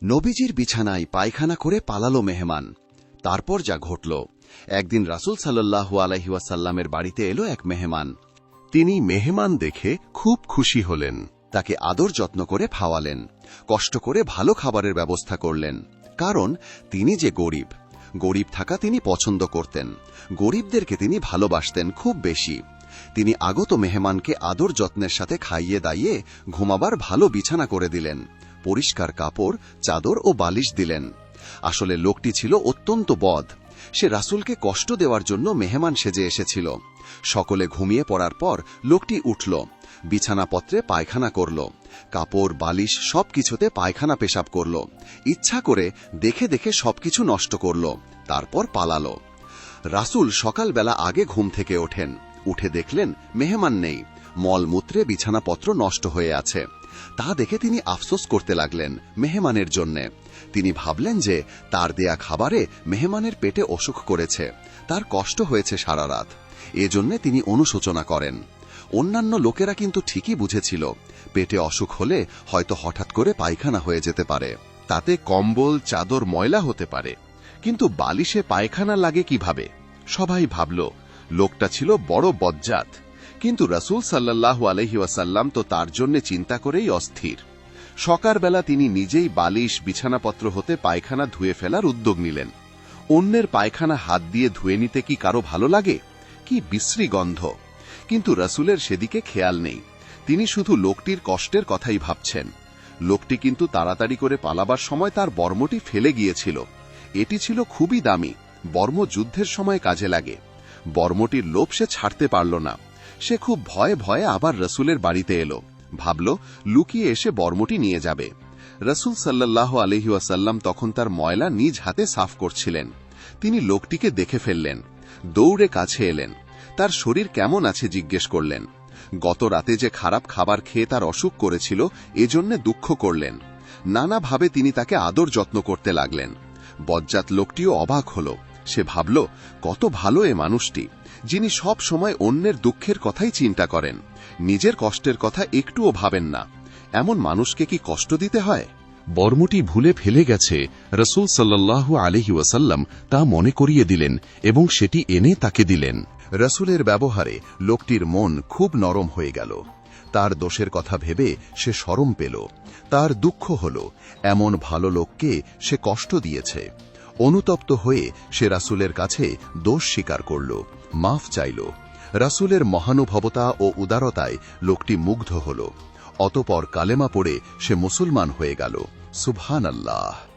নবীজির বিছানায় পায়খানা করে পালালো মেহমান। তারপর যা ঘটল, একদিন রাসূল সাল্লাল্লাহু আলাইহি ওয়াসাল্লামের বাড়িতে এলো এক মেহমান। তিনি মেহমান দেখে খুব খুশি হলেন। তাকে আদর যত্ন করে খাওয়ালেন, কষ্ট করে ভালো খাবারের ব্যবস্থা করলেন। কারণ তিনি যে গরিব থাকা তিনি পছন্দ করতেন, গরিবদেরকে তিনি ভালোবাসতেন খুব বেশি। তিনি আগত মেহমানকে আদর যত্নের সাথে খাইয়ে দাইয়ে ঘুমাবার ভালো বিছানা করে দিলেন, পরিষ্কার কাপড়, চাদর ও বালিশ দিলেন। আসলে লোকটি ছিল অত্যন্ত বদ। সে রাসূলকে কষ্ট দেওয়ার জন্য মেহমান সেজে এসেছিল। সকলে ঘুমিয়ে পড়ার পর লোকটি উঠল, বিছানাপত্রে পায়খানা করল, কাপড় বালিশ সবকিছুতে পায়খানা পেশাব করল, ইচ্ছা করে দেখে দেখে সবকিছু নষ্ট করল, তারপর পালালো। রাসূল সকালবেলা আগে ঘুম থেকে ওঠেন, উঠে দেখলেন মেহমান নেই, মলমূত্রে বিছানাপত্র নষ্ট হয়ে আছে। তা দেখে তিনি আফসোস করতে লাগলেন মেহমানের জন্যে। তিনি ভাবলেন যে তার দেয়া খাবারে মেহমানের পেটে অসুখ করেছে, তার কষ্ট হয়েছে সারা রাত। এজন্যে তিনি অনুশোচনা করেন। অন্যান্য লোকেরা কিন্তু ঠিকই বুঝেছিল, পেটে অসুখ হলে হয়তো হঠাৎ করে পায়খানা হয়ে যেতে পারে, তাতে কম্বল চাদর ময়লা হতে পারে, কিন্তু বালিশে পায়খানা লাগে কিভাবে? সবাই ভাবল লোকটা ছিল বড় বজ্জাত। কিন্তু রাসূল সাল্লাল্লাহু আলাইহি ওয়াসাল্লাম তো তার জন্য চিন্তা করেই অস্থির। সকালবেলা তিনি নিজেই বালিশ বিছানাপত্র হতে পায়খানা ধুয়ে ফেলার উদ্যোগ নিলেন। অন্যের পায়খানা হাত দিয়ে ধুয়ে নিতে কি কারো ভালো লাগে? কি বিশ্রী গন্ধ! কিন্তু রাসূলের সেদিকে খেয়াল নেই। তিনি শুধু লোকটির কষ্টের কথাই ভাবছেন। লোকটি কিন্তু তাড়াতাড়ি করে পালাবার সময় তার বর্মটি ফেলে গিয়েছিল। এটি ছিল খুবই দামি, বর্ম যুদ্ধের সময় কাজে লাগে। বর্মটির লোভ সে ছাড়তে পারল না। সে খুব ভয়ে ভয়ে আবার রাসূলের বাড়িতে এলো, ভাবল লুকিয়ে এসে বর্মটি নিয়ে যাবে। রাসূল সাল্লাল্লাহু আলাইহি ওয়াসাল্লাম তখন তার ময়লা নিজ হাতে সাফ করছিলেন। তিনি লোকটিকে দেখে ফেললেন, দৌড়ে কাছে এলেন, তার শরীর কেমন আছে জিজ্ঞেস করলেন। গত রাতে যে খারাপ খাবার খেয়ে তার অসুখ করেছিল এজন্য দুঃখ করলেন। নানাভাবে তিনি তাকে আদর যত্ন করতে লাগলেন। বজ্জাত লোকটিও অবাক হল। সে ভাবল কত ভালো এ মানুষটি, যিনি সব সময় অন্যের দুঃখের কথাই চিন্তা করেন, নিজের কষ্টের কথা একটুও ভাবেন না। এমন মানুষকে কি কষ্ট দিতে হয়? বর্মটি ভুলে ফেলে গেছে রাসূল সাল্লাল্লাহু আলাইহি ওয়াসাল্লাম তা মনে করিয়ে দিলেন এবং সেটি এনে তাকে দিলেন। রাসূলের ব্যবহারে লোকটির মন খুব নরম হয়ে গেল। তার দোষের কথা ভেবে সে শরম পেল, তার দুঃখ হল এমন ভালো লোককে সে কষ্ট দিয়েছে। অনুতপ্ত হয়ে সে রাসূলের কাছে দোষ স্বীকার করল, মাফ চাইল। রাসূলের মহানুভবতা ও উদারতায় লোকটি মুগ্ধ হল। অতঃপর কালেমা পড়ে সে মুসলমান হয়ে গেল। সুবহানাল্লাহ।